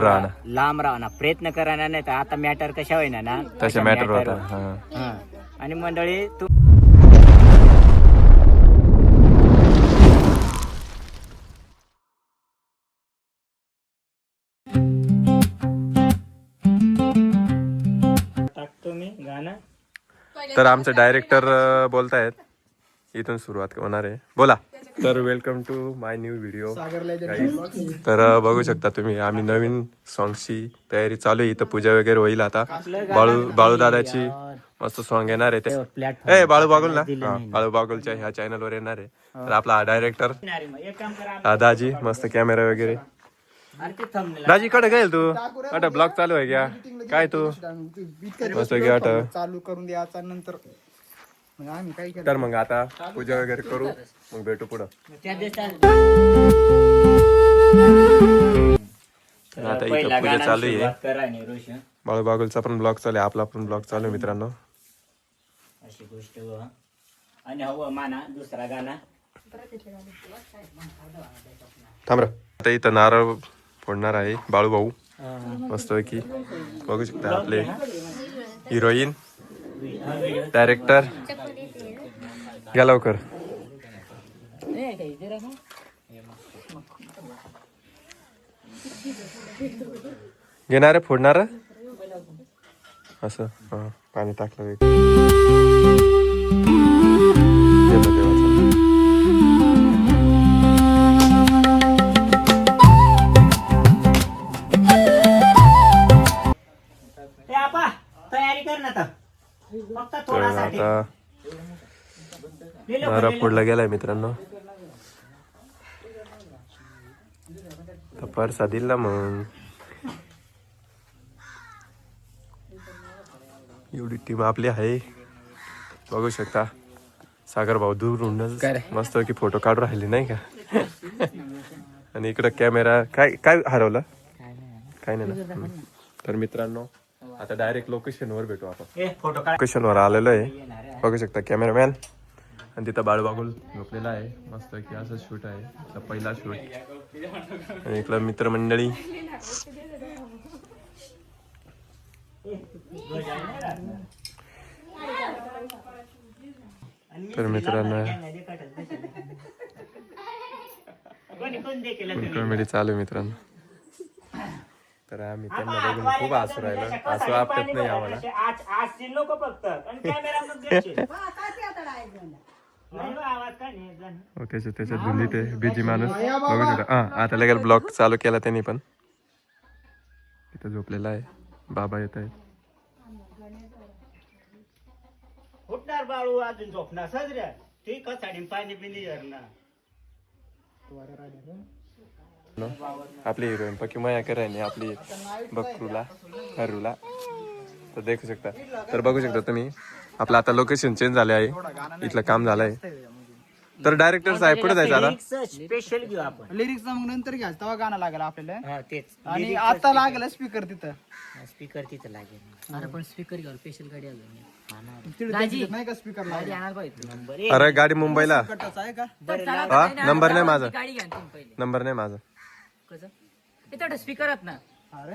राहणार लांब राहणार प्रयत्न करायला नाही तर आता मॅटर कशा होईना ना तशा मॅटर होता. हा. आणि मंडळी तू टाकतो मी गाणं. तर आमचे डायरेक्टर बोलतायत इथून सुरुवात होणार आहे. बोला. तर welcome to my new video. तर बघू शकता तुम्ही आम्ही नवीन सॉंगची तयारी चालू आहे. इथं पूजा वगैरे होईल आता. बाळू दादाची मस्त सॉन्ग येणार आहे ते. बाळू बागुल ना, बाळू बागुलच्या ह्या चॅनल वर येणार आहे. तर आपला डायरेक्टर दाजी मस्त कॅमेरा वगैरे. दाजी कडे गेल तू आता ब्लॉग चालू आहे क्या काय तू मस्त घ्या चालू करून द्यायचा नंतर मग आम्ही काय केलं तर मग आता पूजा वगैरे करू मग भेटू पुढं. आता इथं पूजा चालू आहे. बाळू बागुलचा पण ब्लॉग चालू आहे. आपला पण ब्लॉग चालू आहे मित्रांनो. अशी गोष्ट आणि हवं माना दुसरा गाणं थांब रे. आता इथं नारळ फोडणार आहे बाळू भाऊ मस्त की बघू शकता. आपले हिरोईन डायरेक्टर घ्या लवकर. घेणार फोडणार असं. हा पाणी टाकलं तयारी कर ना फक्त थोडासाठी. आता नारळ फोडला गेलाय मित्रांनो. तर परसा दिला मग एवढी टीम आपली आहे बघू शकता. सागर भाऊ दूर मस्त की फोटो काढून राहिले नाही का. आणि इकडं कॅमेरा काय काय हरवलं काय नाही ना. तर मित्रांनो आता डायरेक्ट लोकेशन वर भेटू आपण. लोकेशन वर आलेलो आहे बघू शकता कॅमेरामॅन. आणि तिथं बाळूबागुल झोपलेला आहे मस्त की असं शूट आहे पहिला शूट. आणि इकडं मित्रमंडळी. तर मित्रांनो कॉमेडी चालू आहे मित्रांनो. तर आम्ही त्यांना बघून खूप हसू राहिलो. हसू आपटत नाही आम्हाला. त्याच्यात धुंदीत आहे बिजी माणूस बघू शकता. हा आता लगेच ब्लॉग चालू केला त्यांनी पण. इथं झोपलेला आहे बाबा येत आहे. उठणार बाळू अजून झोपणार सजऱ्या ठीक साडी पाणी पिणी आपली हिरोईन पक्की मया करायनी आपली बकरूला हरूला. तर देखू शकता. तर बघू शकता तुम्ही आपलं आता लोकेशन चेंज झाले आहे. इथलं काम झालंय. तर डायरेक्टर साहेब पुढे जायचं आता. स्पेशल घेऊ आपण लिरिक्स मग नंतर घ्या तेव्हा गाणं लागेल आपल्याला. तेच आणि आता लागेल स्पीकर तिथं. स्पीकर तिथं लागेल. अरे पण स्पीकर घेऊन स्पेशल गाडी आली नाही का स्पीकर नंबर अरे गाडी मुंबईला आहे का हा नंबर नाही माझा. गाडी घ्या तुम्ही पहिले नंबर नाही माझा. कसं इथं स्पीकर आहेत ना. अरे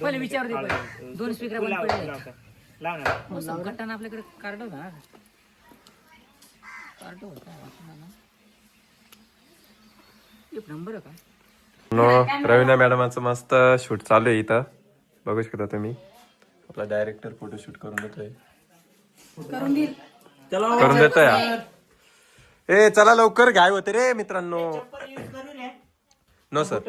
पहिले विचार दे पहिले. दोन स्पीकर बंद पडले. लाव ना गट्टानं आपल्याकडे कार्ड होता. कार्ड होता एक नंबर का. नो रवीना मॅडमाचं मस्त शूट चालू आहे इथं बघू शकता तुम्ही. आपला डायरेक्टर फोटो शूट करून देतोय. करून देतोय. ए चला लवकर घाय होते रे मित्रांनो. नो सर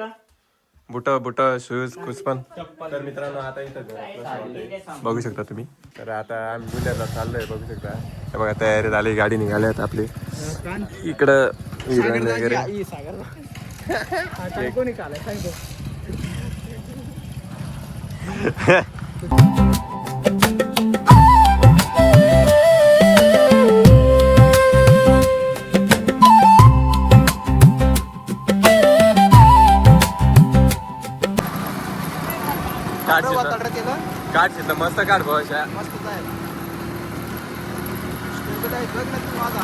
बुट शूज कुछ पण. तर मित्रांनो आता इथं बघू शकता तुम्ही. तर आता आम्ही बुल्याला चाललोय बघू शकता. हे बघा तयारी झाली गाडी निघाल्यात आपली. इकडं हिरोईन वगैरे कोणी काल सांगतो. काढ शिकलं मस्त काढ भाषा. मस्त आहे. माझा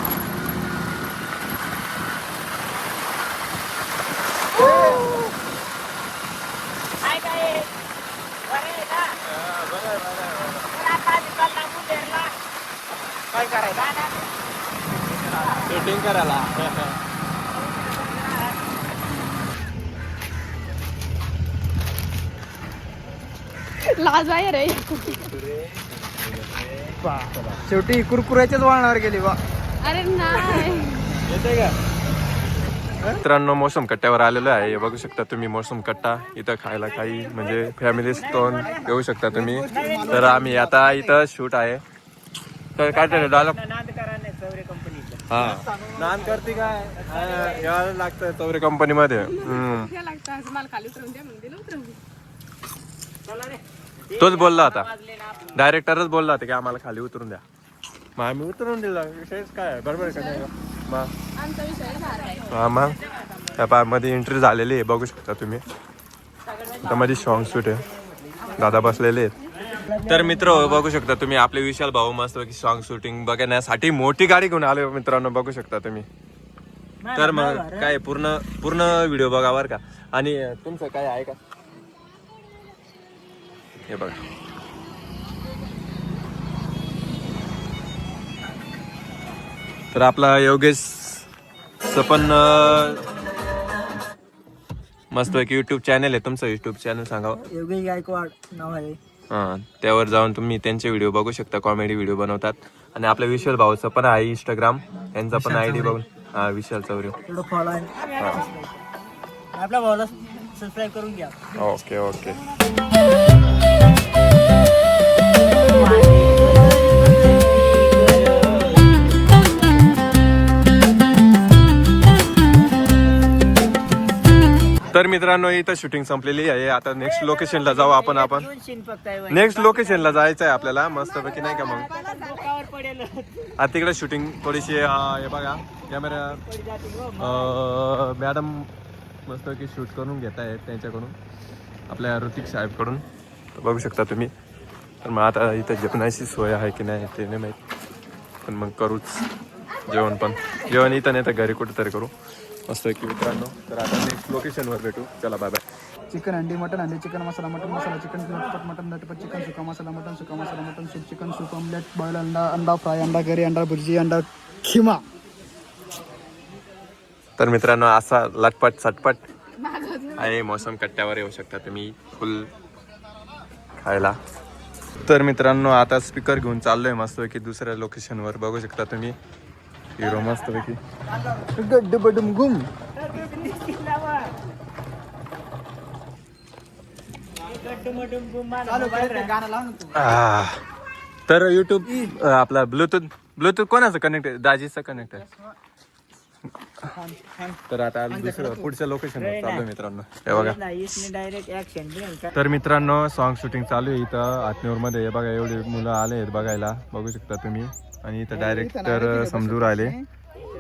काय करायचं शूटिंग करायला लाज आहे रे. शेवटी कुरकुऱ्याच्याच वळणावर गेली बा. अरे नाही. येते का मित्रांनो मोसम कट्ट्यावर आलेलो आहे. हे बघू शकता तुम्ही मोसम कट्टा. इथं खायला काही म्हणजे फॅमिली स्टोन घेऊ शकता तुम्ही. तर आम्ही आता इथं शूट आहे. तर काय तरी डायलॉग नांद करा नाही चौरे कंपनीचं. हा नान करते काय घ्यायला लागतं चौरे कंपनीमध्ये. हे लागतं असं मला खाली उतरवून द्या म्हणून दिलं उतरवून. चला रे. तोच बोलला होता. डायरेक्टरच बोलला होता की आम्हाला खाली उतरून द्या. मग आम्ही उतरून दिला. विषयच काय आहे? बरोबर आहे का नाही? मग आमचा विषय झाला आहे. हा मग त्या मध्ये एंट्री झालेली आहे बघू शकता तुम्ही. त्यामध्ये सॉंग शूट आहे. दादा बसलेले आहेत. तर मित्र बघू शकता तुम्ही आपले विशाल भाऊ मस्त की सॉंग शूटिंग बघण्यासाठी मोठी गाडी घेऊन आले मित्रांनो बघू शकता तुम्ही. तर मग काय पूर्ण व्हिडिओ बघा बरं का. आणि तुमचं काय आहे का हे बघा. तर आपला योगेश पण मस्त एक युट्यूब चॅनल आहे. तुमचं युट्यूब चॅनल सांगा. योगेश गायकवाड नाव आहे. हा त्यावर जाऊन तुम्ही त्यांचे व्हिडिओ बघू शकता. कॉमेडी व्हिडिओ बनवतात. आणि आपल्या विशाल भाऊचं पण आहे इंस्टाग्राम. त्यांचा पण आयडी बघून हा विशाल चौरे. थोडं फॉलो आहे. आपल्या भावाला सबस्क्राईब करून घ्या. Okay okay. तर मित्रांनो इथं शूटिंग संपलेली आहे. आता नेक्स्ट लोकेशनला जाऊ आपण. नेक्स्ट लोकेशनला जायचं आहे आपल्याला मस्तपैकी नाही का. मग आता तिकडे शूटिंग थोडीशी हे बघा कॅमेरा मॅडम मस्तपैकी शूट करून घेत आहेत त्यांच्याकडून आपल्या ऋतिक साहेबकडून. बघू शकता तुम्ही. तर मग आता इथं जेवणाची सोय आहे की नाही ते नाही माहीत. पण मग करूच जेवण. पण जेवण इथं नाही तर घरी कुठेतरी करू मस्तपैकी मित्रांनो. तर आता नेक्स्ट लोकेशनवर भेटू. चला बाय बाय. चिकन अंडी मटन अंडी चिकन मसाला चिकन नटपट मटन नटपट चिकन सुका masala mutton soup chicken soup omelette boil अंडा फ्राय अंडा करी अंडा भुर्जी अंडा खिमा. तर मित्रांनो असा लटपट चटपट आहे. मौसम कट्ट्यावर येऊ शकता तुम्ही फुल खायला. तर मित्रांनो आता स्पीकर घेऊन चाललोय मस्तपैकी दुसऱ्या लोकेशनवर. बघू शकता तुम्ही हिरो मस्तपैकी गड्ड बडम गुम. तर युट्यूब आपला ब्लूटूथ कोणाचं कनेक्ट आहे? दाजीचं कनेक्ट आहे. तर आता दुसरं पुढच्या लोकेशनवर चालू मित्रांनो. हे बघा. तर मित्रांनो सॉन्ग शूटिंग चालू आहे इथं आतनेर मध्ये. हे बघा एवढे मुलं आले आहेत बघायला. बघू शकता तुम्ही. आणि इथं डायरेक्टर समजू राहिले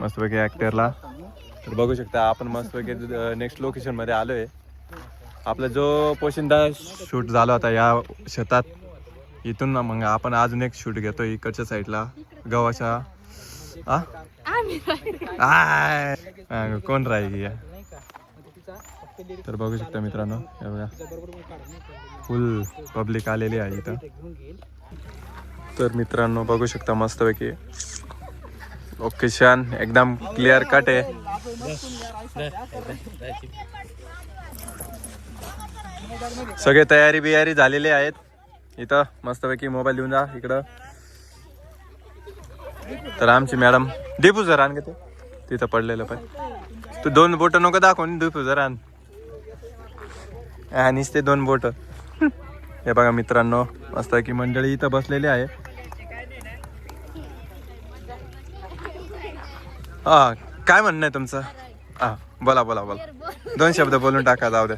मस्तपैकी ऍक्टरला. तर बघू शकता आपण मस्तपैकी नेक्स्ट लोकेशन मध्ये आलोय. आपला जो पोशिंदा शूट झाला होता या शेतात इथून मग आपण अजून एक शूट घेतो इकडच्या साईडला गव्हाच्या. कोण राहील. तर बघू शकता मित्रांनो हे बघा फुल पब्लिक आलेली आहे इथं. तर मित्रांनो बघू शकता मस्तपैकी लोकेशन एकदम क्लिअर कट आहे. सगळे तयारी बियारी झालेली आहेत इथं. मस्तपैकी मोबाईल घेऊन जा इकडं. तर आमची मॅडम डिफ्युजर आण का ते तिथं पडलेलं पण तू 2 बोट नको दाखवून डिफ्युजर आण. आणिच ते 2 बोट. हे बघा मित्रांनो मस्तपैकी मंडळी इथं बसलेली आहे. हा काय म्हणणं आहे तुमचं? हा बोला 2 शब्द बोलून टाका जाऊ द्या.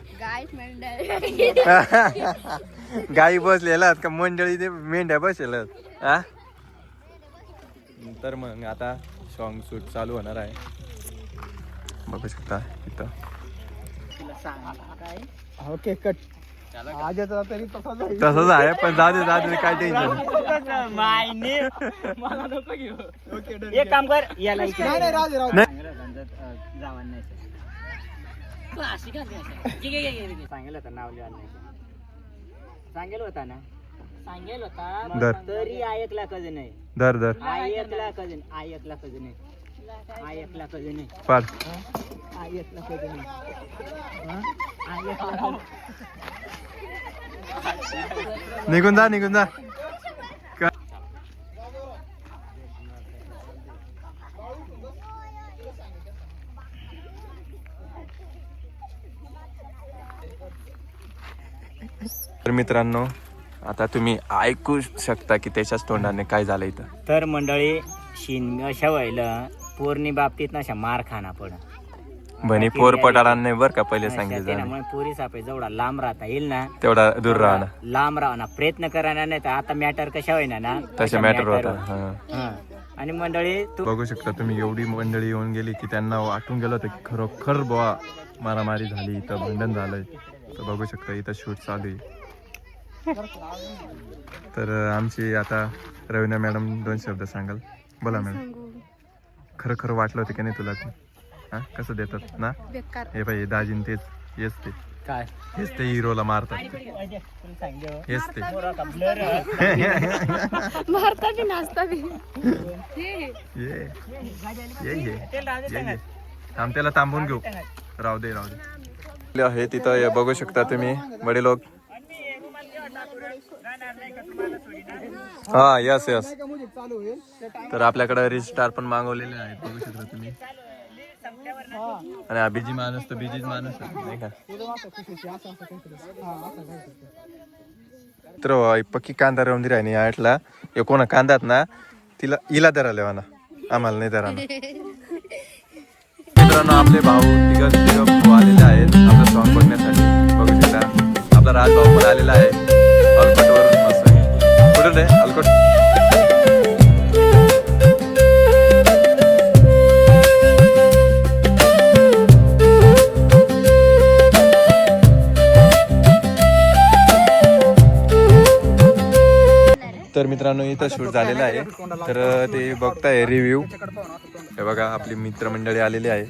गाई बसलेला का मंडळी ते मेंढ्या बसलेल्या. हा तर मग आता सॉन्ग शूट चालू होणार आहे. बघू शकता इथं. Okay cut. तसंच आहे पण जाऊ दे काय टेन्शन. एक काम कर याला सांगितलं तर नाव लिहा नाही. सांगेल होता ना सांगेल होता दर तरी ऐकला कधी नाही दर दर ऐकला कधी ऐकला कधी नाही ऐकला कधी नाही पाड ऐकला कधी नाही निघून जा निघून जा तर मित्रांनो आता तुम्ही ऐकू शकता की त्याच्याच तोंडाने काय झालं इथं. तर मंडळी शिन अशा व्हायला पोरणी बाबतीत नशा मार खाना पड बनी पोर पटाला नाही बर का पहिले सांगितलं त्यामुळे पोरी सापे जेवढा लांब राहता येईल ना तेवढा दूर राहणं लांब राहणार प्रयत्न करायला नाही तर आता मॅटर कशा होईना ना तसे मॅटर होता. हा. आणि मंडळी तू बघू शकता तुम्ही एवढी मंडळी येऊन गेली की त्यांना वाटून गेलं होतं की खरोखर बुवा मारामारी झाली इथं भांडण झालंय. तर बघू शकता इथं शूट चालू आहे. तर आमची आता रवीना मॅडम 2 शब्द सांगाल. बोला मॅडम. खरं खरं वाटलं होतं की नाही तुला? हा कसं देतात ना बेकार हे पाहिजे दाजीन तेच हेच ते काय हेच ते हिरोला मारतात हेच ते मारता बी नाचता बी ये थांब त्याला थांबून घेऊ. राहू दे हे तिथं हे बघू शकता तुम्ही बडे लोक. हा यस यस. तर आपल्याकडे रिस्टार पण मागवलेले आहेत बघू शकता तुम्ही. आणि हा बिजी माणूस तर बिजीच माणूस नाही का. तर पक्की कांदा राहून राहिली याटला हे कोणा कांदात ना तिला हिला धरायला ना आम्हाला नाही धरा. मित्रांनो आपले भाऊ तिघ आलेले आहेत आपलं सॉन्ग बघण्यासाठी. बघू शकता आपला राजभाऊ पण आलेला आहे अलकोट वरून. मस्त कुठून रे अलकोट. तर मित्रांनो इथं शूट झालेलं आहे. तर ते बघताय रिव्ह्यू. हे बघा आपली मित्रमंडळी आलेली आहे.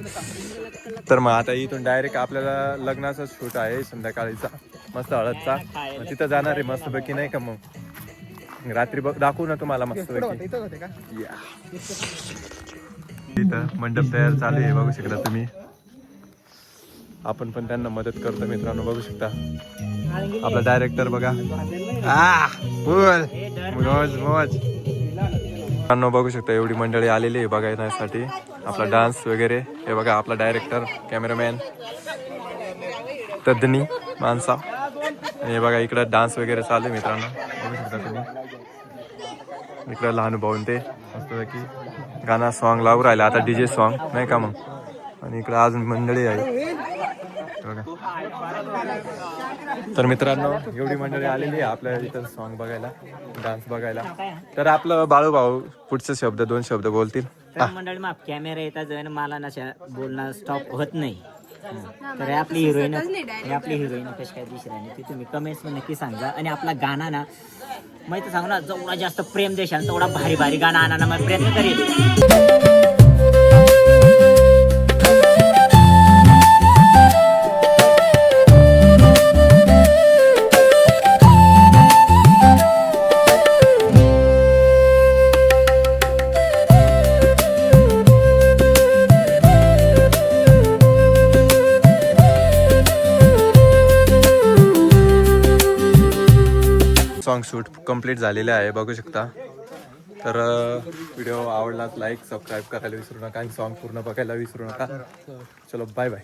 तर मग आता इथून डायरेक्ट आपल्याला लग्नाचा शूट आहे संध्याकाळीचा मस्त हळदचा. तिथं जाणार आहे मस्तपैकी नाही का. मग रात्री दाखवू ना तुम्हाला मस्तपैकी. इथं मंडप तयार चालू आहे बघू शकता तुम्ही. आपण पण त्यांना मदत करतो मित्रांनो बघू शकता. आपला डायरेक्टर बघा मोज मोज मित्रांनो बघू शकता एवढी मंडळी आलेली आहे बघण्यासाठी आपला डान्स वगैरे. हे बघा आपला डायरेक्टर कॅमेरामॅन तज्ञ माणसा. आणि हे बघा इकडं डान्स वगैरे चालू आहे मित्रांनो बघू शकता तुम्ही. इकडं लहान भाऊन ते मस्तपैकी गाणं सॉन्ग लावून राहिलं आता DJ सॉन्ग नाही का मग. आणि इकडं अजून मंडळी आहे बघा. तर मित्रांनो एवढी मंडळी आलेली आहे आपल्या इथं सॉन्ग बघायला डान्स बघायला. तर आपलं बाळू भाऊ पुढचे शब्द 2 शब्द बोलतील. मंडळी मग कॅमेरा येतात मला नशा बोलणं स्टॉप होत नाही. तर आपली हिरोईन कशी काय दिसत नाही ती तुम्ही कमेंट्स मध्ये नक्की सांगा. आणि आपला गाणं ना माहिती सांगू ना जेवढा जास्त प्रेम देशाल तेवढा भारी भारी गाणं आणा मग प्रयत्न करेल. सॉन्ग शूट कंप्लीट झालेलं आहे बघू शकता. तर व्हिडिओ आवडलाच लाईक सबस्क्राईब करायला विसरू नका आणि सॉन्ग पूर्ण बघायला विसरू नका. चलो बाय बाय.